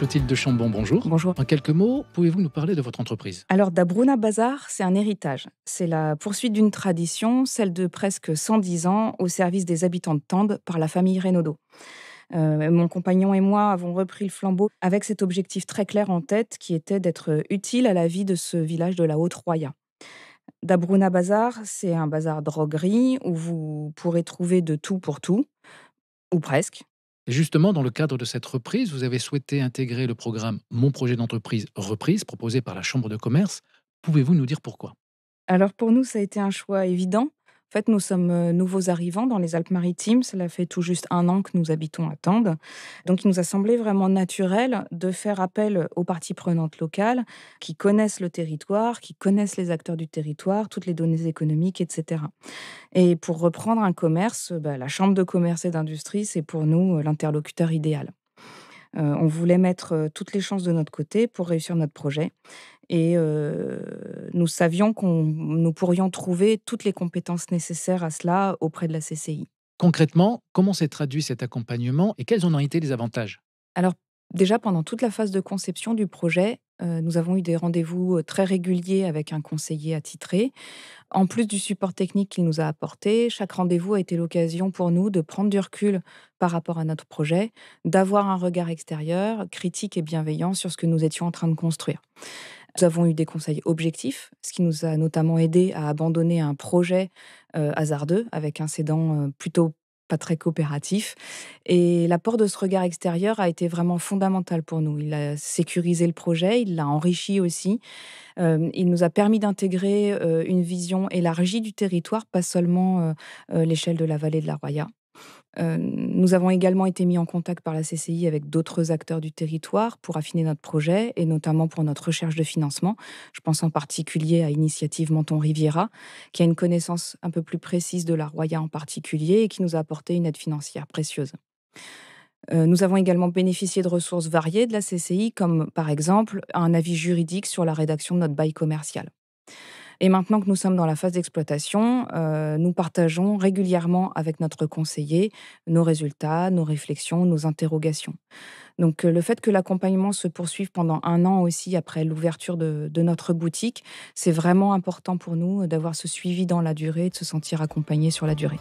Clotilde de Chambon, bonjour. Bonjour. En quelques mots, pouvez-vous nous parler de votre entreprise? Alors, Dabruna Bazar, c'est un héritage. C'est la poursuite d'une tradition, celle de presque 110 ans, au service des habitants de Tende par la famille Renaudot. Mon compagnon et moi avons repris le flambeau avec cet objectif très clair en tête qui était d'être utile à la vie de ce village de la Haute-Roya. Dabruna Bazar, c'est un bazar droguerie où vous pourrez trouver de tout pour tout, ou presque. Et justement, dans le cadre de cette reprise, vous avez souhaité intégrer le programme Mon projet d'entreprise reprise, proposé par la Chambre de commerce. Pouvez-vous nous dire pourquoi? Alors pour nous, ça a été un choix évident. En fait, nous sommes nouveaux arrivants dans les Alpes-Maritimes. Cela fait tout juste un an que nous habitons à Tende. Donc, il nous a semblé vraiment naturel de faire appel aux parties prenantes locales qui connaissent le territoire, qui connaissent les acteurs du territoire, toutes les données économiques, etc. Et pour reprendre un commerce, la Chambre de commerce et d'industrie, c'est pour nous l'interlocuteur idéal. On voulait mettre toutes les chances de notre côté pour réussir notre projet. Et nous savions qu'on nous pourrions trouver toutes les compétences nécessaires à cela auprès de la CCI. Concrètement, comment s'est traduit cet accompagnement et quels en ont été les avantages? Alors déjà pendant toute la phase de conception du projet, nous avons eu des rendez-vous, très réguliers avec un conseiller attitré. En plus du support technique qu'il nous a apporté, chaque rendez-vous a été l'occasion pour nous de prendre du recul par rapport à notre projet, d'avoir un regard extérieur, critique et bienveillant sur ce que nous étions en train de construire. Nous avons eu des conseils objectifs, ce qui nous a notamment aidé à abandonner un projet, hasardeux avec un cédant, plutôt pas très coopératif et l'apport de ce regard extérieur a été vraiment fondamental pour nous. Il a sécurisé le projet, il l'a enrichi aussi. Il nous a permis d'intégrer, une vision élargie du territoire, pas seulement, l'échelle de la vallée de la Roya. Nous avons également été mis en contact par la CCI avec d'autres acteurs du territoire pour affiner notre projet et notamment pour notre recherche de financement. Je pense en particulier à Initiative Menton Riviera, qui a une connaissance un peu plus précise de la Roya en particulier et qui nous a apporté une aide financière précieuse. Nous avons également bénéficié de ressources variées de la CCI, comme par exemple un avis juridique sur la rédaction de notre bail commercial. Et maintenant que nous sommes dans la phase d'exploitation, nous partageons régulièrement avec notre conseiller nos résultats, nos réflexions, nos interrogations. Donc, le fait que l'accompagnement se poursuive pendant un an aussi après l'ouverture de notre boutique, c'est vraiment important pour nous d'avoir ce suivi dans la durée, de se sentir accompagné sur la durée.